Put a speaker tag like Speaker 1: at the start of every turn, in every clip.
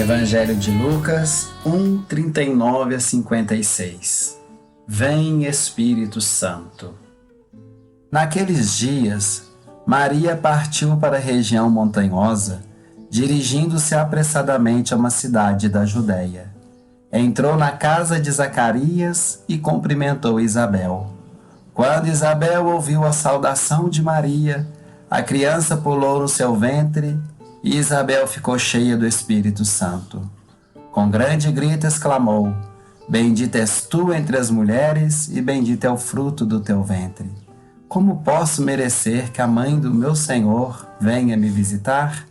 Speaker 1: Evangelho de Lucas 1, 39 a 56. Vem Espírito Santo. Naqueles dias, Maria partiu para a região montanhosa, dirigindo-se apressadamente a uma cidade da Judéia. Entrou na casa de Zacarias e cumprimentou Isabel. Quando Isabel ouviu a saudação de Maria, a criança pulou no seu ventre e Isabel ficou cheia do Espírito Santo. Com grande grito exclamou: Bendita és tu entre as mulheres e bendito é o fruto do teu ventre. Como posso merecer que a mãe do meu Senhor venha me visitar?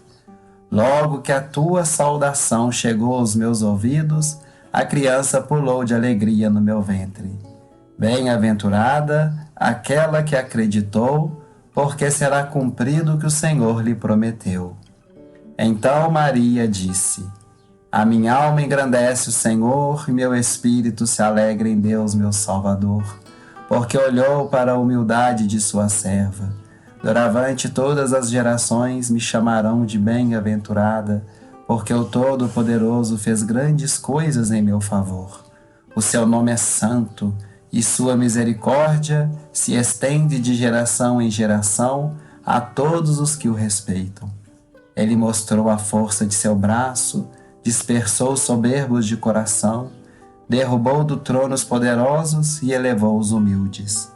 Speaker 1: Logo que a tua saudação chegou aos meus ouvidos, a criança pulou de alegria no meu ventre. Bem-aventurada aquela que acreditou, porque será cumprido o que o Senhor lhe prometeu. Então Maria disse: A minha alma engrandece o Senhor e meu espírito se alegra em Deus, meu Salvador, porque olhou para a humildade de sua serva. Doravante todas as gerações me chamarão de bem-aventurada, porque o Todo-Poderoso fez grandes coisas em meu favor. O seu nome é santo e sua misericórdia se estende de geração em geração a todos os que o respeitam. Ele mostrou a força de seu braço, dispersou os soberbos de coração, derrubou do trono os poderosos e elevou os humildes.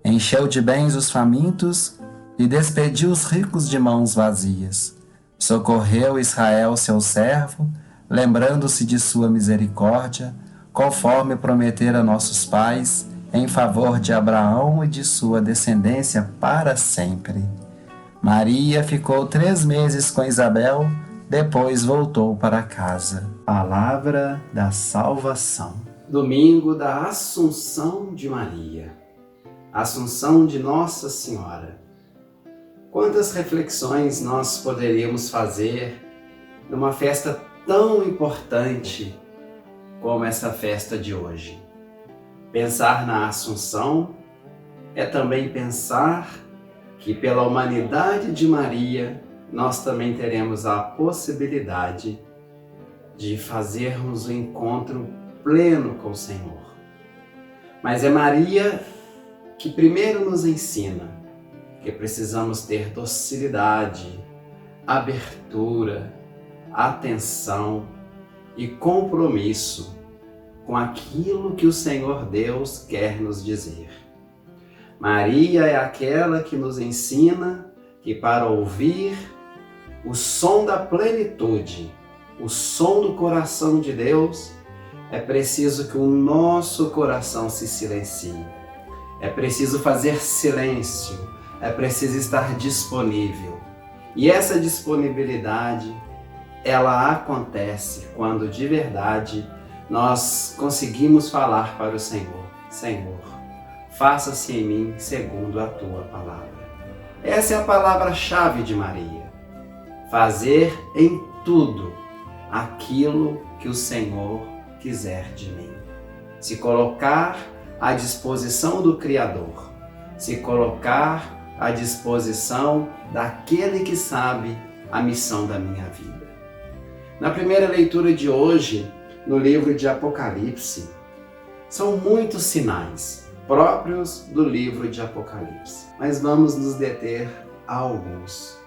Speaker 1: Encheu de bens os famintos e despediu os ricos de mãos vazias. Socorreu Israel, seu servo, lembrando-se de sua misericórdia, conforme prometera a nossos pais, em favor de Abraão e de sua descendência para sempre. Maria ficou 3 meses com Isabel, depois voltou para casa. Palavra da salvação.
Speaker 2: Domingo da Assunção de Maria. Assunção de Nossa Senhora. Quantas reflexões nós poderíamos fazer numa festa tão importante como essa festa de hoje? Pensar na Assunção é também pensar que pela humanidade de Maria, nós também teremos a possibilidade de fazermos o encontro pleno com o Senhor. Mas é Maria que primeiro nos ensina que precisamos ter docilidade, abertura, atenção e compromisso com aquilo que o Senhor Deus quer nos dizer. Maria é aquela que nos ensina que para ouvir o som da plenitude, o som do coração de Deus, é preciso que o nosso coração se silencie. É preciso fazer silêncio, é preciso estar disponível. E essa disponibilidade, ela acontece quando de verdade nós conseguimos falar para o Senhor: Senhor, faça-se em mim segundo a tua palavra. Essa é a palavra-chave de Maria. Fazer em tudo aquilo que o Senhor quiser de mim. Se colocar à disposição do Criador. Se colocar à disposição daquele que sabe a missão da minha vida. Na primeira leitura de hoje, no livro de Apocalipse, são muitos sinais próprios do livro de Apocalipse, mas vamos nos deter a alguns.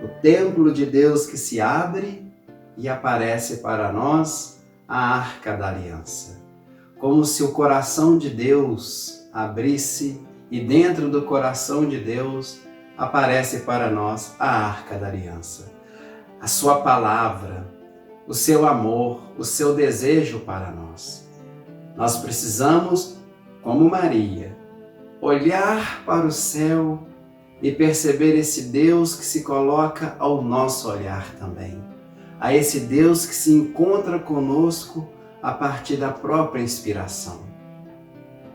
Speaker 2: O templo de Deus que se abre e aparece para nós a Arca da Aliança, como se o coração de Deus abrisse e dentro do coração de Deus aparece para nós a Arca da Aliança, a sua palavra, o seu amor, o seu desejo para nós. Nós precisamos, como Maria, olhar para o céu e perceber esse Deus que se coloca ao nosso olhar também. A esse Deus que se encontra conosco a partir da própria inspiração.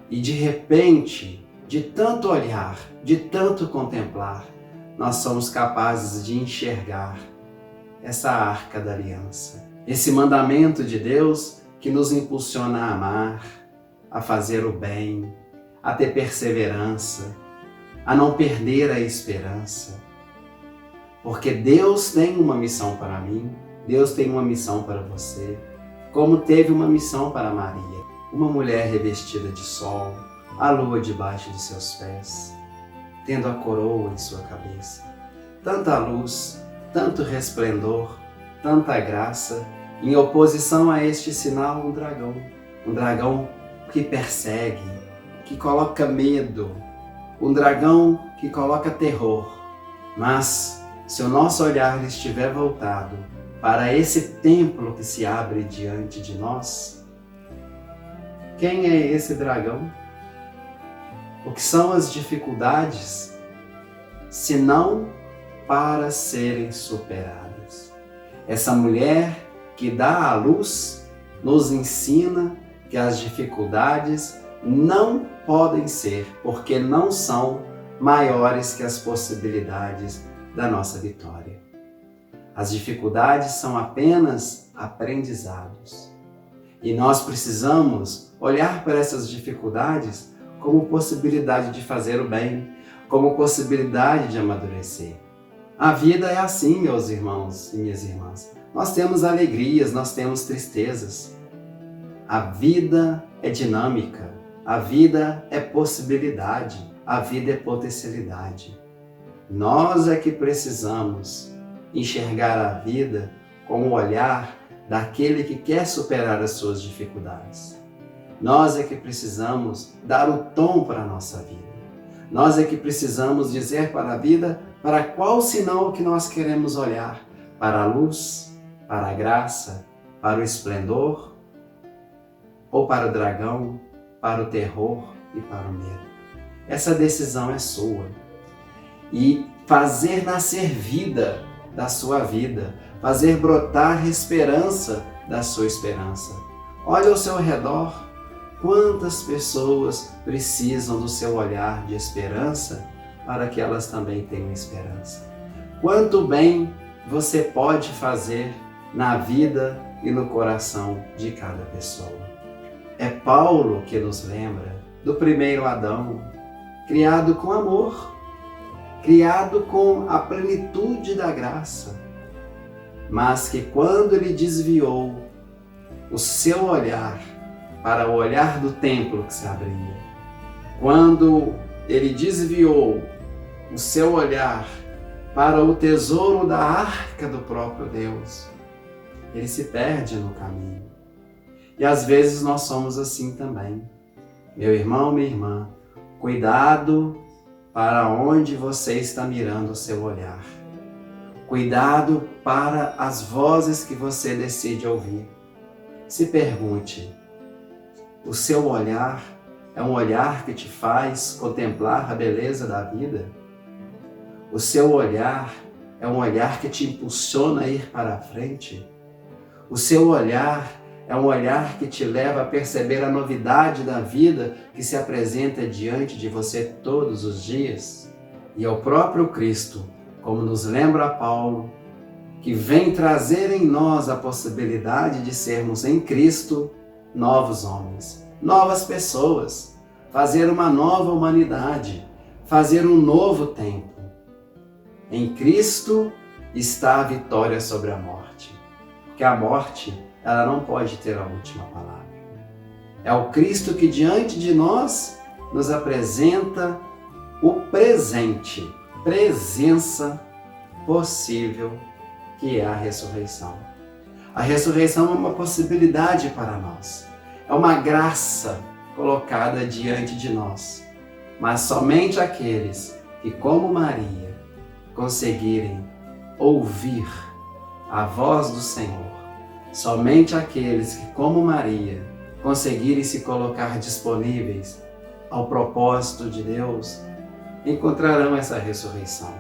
Speaker 2: E de repente, de tanto olhar, de tanto contemplar, nós somos capazes de enxergar essa Arca da Aliança. Esse mandamento de Deus que nos impulsiona a amar, a fazer o bem, a ter perseverança, a não perder a esperança. Porque Deus tem uma missão para mim Deus tem uma missão para você, como teve uma missão para Maria, uma mulher revestida de sol, a lua debaixo de seus pés, tendo a coroa em sua cabeça. Tanta luz, tanto resplendor, tanta graça, em oposição a este sinal, um dragão que persegue, que coloca medo, um dragão que coloca terror. Mas, se o nosso olhar estiver voltado para esse templo que se abre diante de nós, quem é esse dragão? O que são as dificuldades, se não para serem superadas? Essa mulher que dá à luz nos ensina que as dificuldades não podem ser, porque não são maiores que as possibilidades da nossa vitória. As dificuldades são apenas aprendizados. E nós precisamos olhar para essas dificuldades como possibilidade de fazer o bem, como possibilidade de amadurecer. A vida é assim, meus irmãos e minhas irmãs. Nós temos alegrias, nós temos tristezas. A vida é dinâmica, a vida é possibilidade, a vida é potencialidade. Nós é que precisamos enxergar a vida com o olhar daquele que quer superar as suas dificuldades. Nós é que precisamos dar o tom para a nossa vida. Nós é que precisamos dizer para a vida para qual sinal que nós queremos olhar, para a luz, para a graça, para o esplendor, ou para o dragão, para o terror e para o medo. Essa decisão é sua. E fazer nascer vida da sua vida, fazer brotar esperança da sua esperança. Olha ao seu redor, quantas pessoas precisam do seu olhar de esperança para que elas também tenham esperança. Quanto bem você pode fazer na vida e no coração de cada pessoa. É Paulo que nos lembra do primeiro Adão, criado com amor, criado com a plenitude da graça, mas que quando ele desviou o seu olhar para o olhar do templo que se abria, quando ele desviou o seu olhar para o tesouro da arca do próprio Deus, ele se perde no caminho. E às vezes nós somos assim também. Meu irmão, minha irmã, cuidado para onde você está mirando o seu olhar. Cuidado para as vozes que você decide ouvir. Se pergunte, o seu olhar é um olhar que te faz contemplar a beleza da vida? O seu olhar é um olhar que te impulsiona a ir para a frente? O seu olhar é um olhar que te leva a perceber a novidade da vida que se apresenta diante de você todos os dias? E é o próprio Cristo, como nos lembra Paulo, que vem trazer em nós a possibilidade de sermos em Cristo novos homens, novas pessoas, fazer uma nova humanidade, fazer um novo tempo. Em Cristo está a vitória sobre a morte, porque a morte ela não pode ter a última palavra. É o Cristo que diante de nós nos apresenta o presente, presença possível, que é a ressurreição. A ressurreição é uma possibilidade para nós, é uma graça colocada diante de nós, mas somente aqueles que, como Maria, conseguirem ouvir a voz do Senhor, somente aqueles que, como Maria, conseguirem se colocar disponíveis ao propósito de Deus, encontrarão essa ressurreição,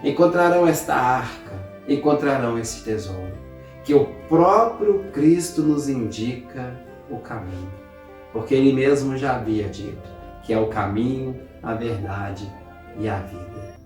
Speaker 2: encontrarão esta arca, encontrarão esse tesouro, que o próprio Cristo nos indica o caminho, porque Ele mesmo já havia dito que é o caminho, a verdade e a vida.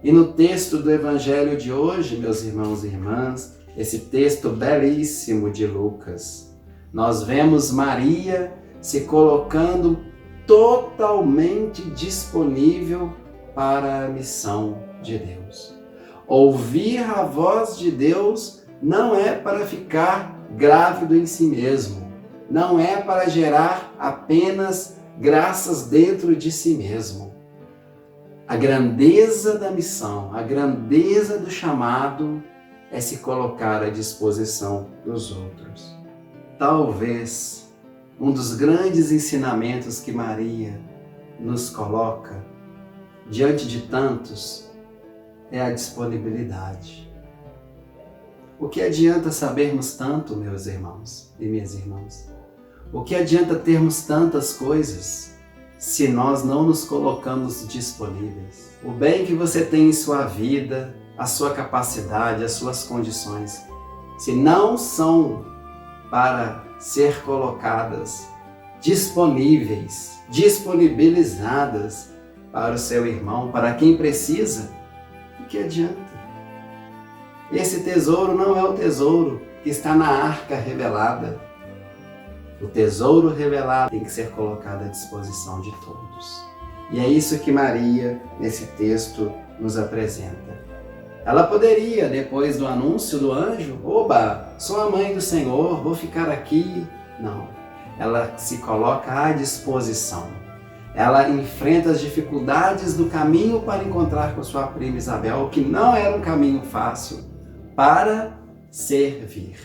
Speaker 2: E no texto do Evangelho de hoje, meus irmãos e irmãs, esse texto belíssimo de Lucas, nós vemos Maria se colocando totalmente disponível para a missão de Deus. Ouvir a voz de Deus não é para ficar grávido em si mesmo, não é para gerar apenas graças dentro de si mesmo. A grandeza da missão, a grandeza do chamado é se colocar à disposição dos outros. Talvez um dos grandes ensinamentos que Maria nos coloca diante de tantos é a disponibilidade. O que adianta sabermos tanto, meus irmãos e minhas irmãs? O que adianta termos tantas coisas se nós não nos colocamos disponíveis? O bem que você tem em sua vida, a sua capacidade, as suas condições, se não são para ser colocadas disponíveis, disponibilizadas para o seu irmão, para quem precisa, o que adianta? Esse tesouro não é o tesouro que está na arca revelada. O tesouro revelado tem que ser colocado à disposição de todos. E é isso que Maria, nesse texto, nos apresenta. Ela poderia, depois do anúncio do anjo, oba, sou a mãe do Senhor, vou ficar aqui. Não, ela se coloca à disposição. Ela enfrenta as dificuldades do caminho para encontrar com sua prima Isabel, que não era um caminho fácil, para servir.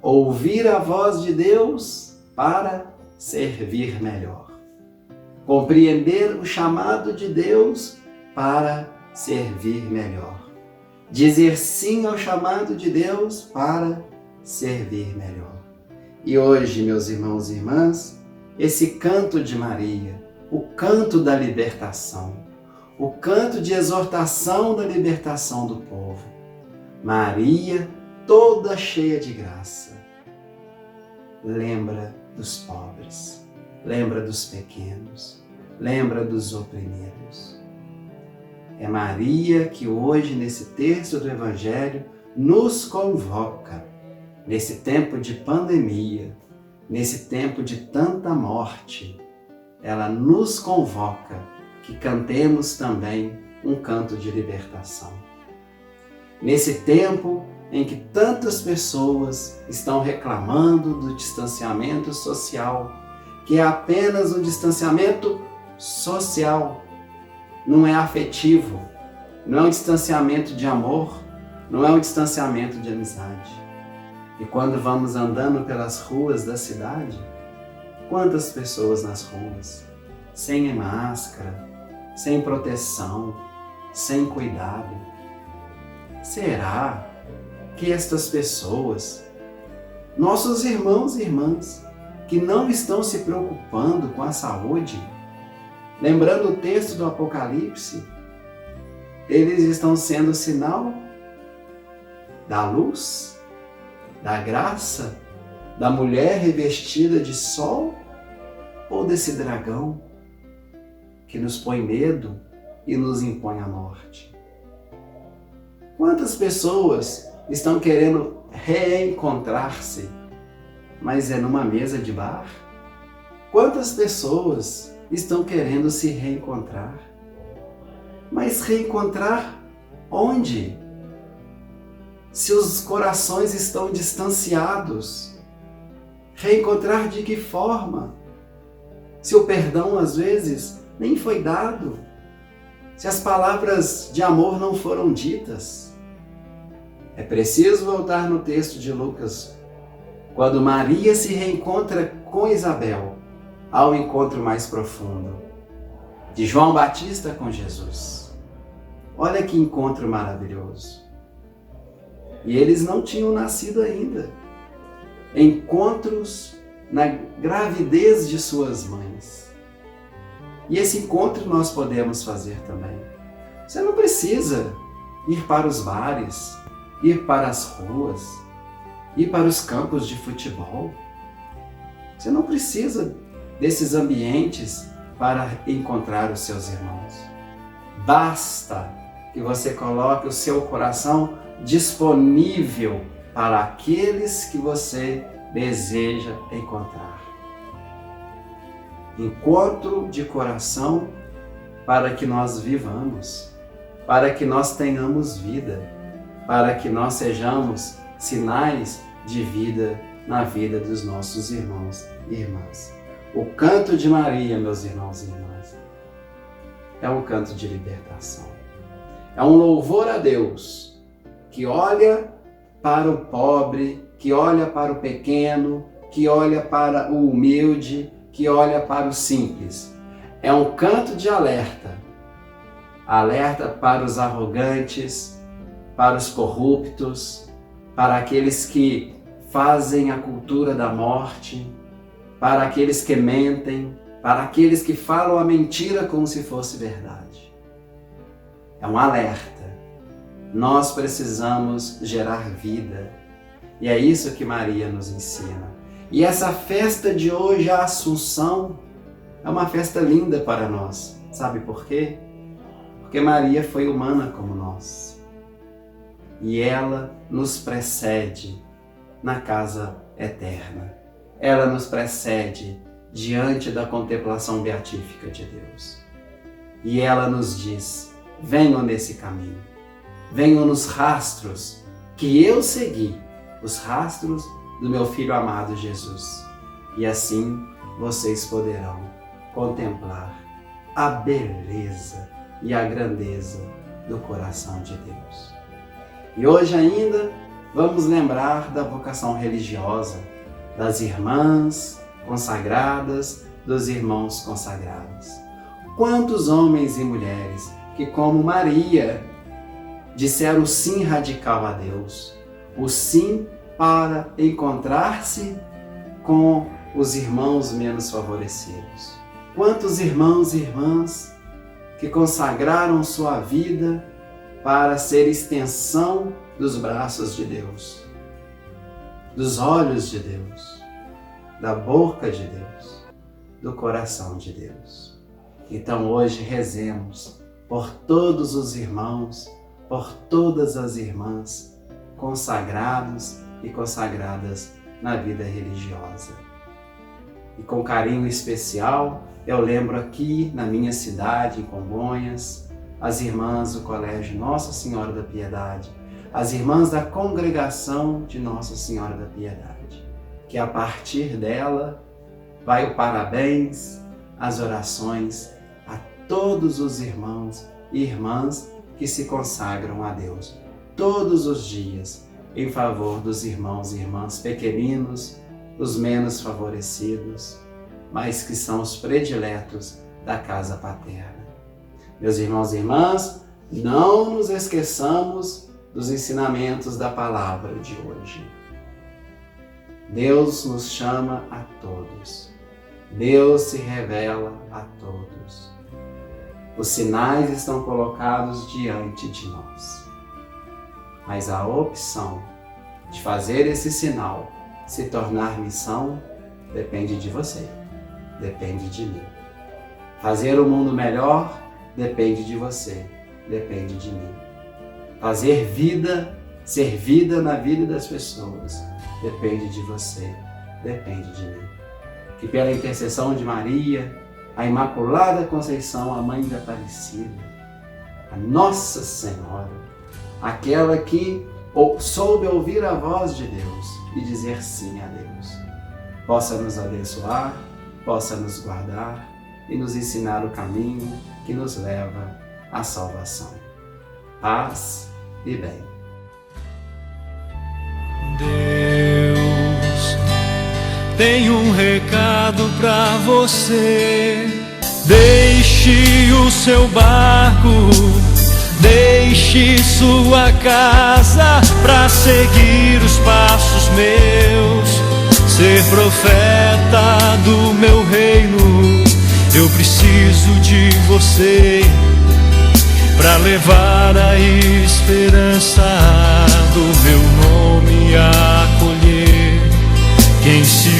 Speaker 2: Ouvir a voz de Deus para servir melhor. Compreender o chamado de Deus para servir melhor. Dizer sim ao chamado de Deus para servir melhor. E hoje, meus irmãos e irmãs, esse canto de Maria, o canto da libertação, o canto de exortação da libertação do povo. Maria, toda cheia de graça, lembra dos pobres, lembra dos pequenos, lembra dos oprimidos. É Maria que hoje, nesse texto do Evangelho, nos convoca, nesse tempo de pandemia, nesse tempo de tanta morte, ela nos convoca que cantemos também um canto de libertação. Nesse tempo em que tantas pessoas estão reclamando do distanciamento social, que é apenas um distanciamento social, não é afetivo, não é um distanciamento de amor, não é um distanciamento de amizade. E quando vamos andando pelas ruas da cidade, quantas pessoas nas ruas, sem máscara, sem proteção, sem cuidado? Será que estas pessoas, nossos irmãos e irmãs, que não estão se preocupando com a saúde, lembrando o texto do Apocalipse, eles estão sendo sinal da luz, da graça, da mulher revestida de sol ou desse dragão que nos põe medo e nos impõe a morte? Quantas pessoas estão querendo reencontrar-se, mas é numa mesa de bar? Quantas pessoas estão querendo se reencontrar? Mas reencontrar onde? Se os corações estão distanciados, reencontrar de que forma? Se o perdão às vezes nem foi dado, se as palavras de amor não foram ditas. É preciso voltar no texto de Lucas, quando Maria se reencontra com Isabel, ao encontro mais profundo de João Batista com Jesus. Olha que encontro maravilhoso. E eles não tinham nascido ainda. Encontros na gravidez de suas mães. E esse encontro nós podemos fazer também. Você não precisa ir para os bares, ir para as ruas, ir para os campos de futebol. Você não precisa desses ambientes para encontrar os seus irmãos. Basta que você coloque o seu coração disponível para aqueles que você deseja encontrar. Encontro de coração para que nós vivamos, para que nós tenhamos vida, para que nós sejamos sinais de vida na vida dos nossos irmãos e irmãs. O canto de Maria, meus irmãos e irmãs, é um canto de libertação. É um louvor a Deus que olha para o pobre, que olha para o pequeno, que olha para o humilde, que olha para o simples. É um canto de alerta. Alerta para os arrogantes, para os corruptos, para aqueles que fazem a cultura da morte, para aqueles que mentem, para aqueles que falam a mentira como se fosse verdade. É um alerta. Nós precisamos gerar vida. E é isso que Maria nos ensina. E essa festa de hoje, a Assunção, é uma festa linda para nós. Sabe por quê? Porque Maria foi humana como nós. E ela nos precede na casa eterna. Ela nos precede diante da contemplação beatífica de Deus. E ela nos diz: venham nesse caminho, venham nos rastros que eu segui, os rastros do meu Filho amado Jesus. E assim vocês poderão contemplar a beleza e a grandeza do coração de Deus. E hoje ainda vamos lembrar da vocação religiosa, das irmãs consagradas, dos irmãos consagrados. Quantos homens e mulheres que, como Maria, disseram sim radical a Deus, o sim para encontrar-se com os irmãos menos favorecidos. Quantos irmãos e irmãs que consagraram sua vida para ser extensão dos braços de Deus, dos olhos de Deus, da boca de Deus, do coração de Deus. Então hoje rezemos por todos os irmãos, por todas as irmãs consagrados e consagradas na vida religiosa. E com carinho especial, eu lembro aqui na minha cidade, em Congonhas, as irmãs do Colégio Nossa Senhora da Piedade, as irmãs da Congregação de Nossa Senhora da Piedade, que a partir dela vai o parabéns, as orações a todos os irmãos e irmãs que se consagram a Deus todos os dias em favor dos irmãos e irmãs pequeninos, os menos favorecidos, mas que são os prediletos da casa paterna. Meus irmãos e irmãs, não nos esqueçamos dos ensinamentos da palavra de hoje. Deus nos chama a todos. Deus se revela a todos. Os sinais estão colocados diante de nós. Mas a opção de fazer esse sinal se tornar missão depende de você, depende de mim. Fazer o mundo melhor depende de você, depende de mim. Fazer vida, ser vida na vida das pessoas, depende de você, depende de mim. Que pela intercessão de Maria, a Imaculada Conceição, a Mãe da Aparecida, a Nossa Senhora, aquela que soube ouvir a voz de Deus e dizer sim a Deus, possa nos abençoar, possa nos guardar e nos ensinar o caminho que nos leva à salvação. Paz e bem.
Speaker 3: Deus tem um recado pra você. Deixe o seu barco, deixe sua casa pra seguir os passos meus, ser profeta do meu reino. Eu preciso de você pra levar a esperança do meu nome a acolher quem se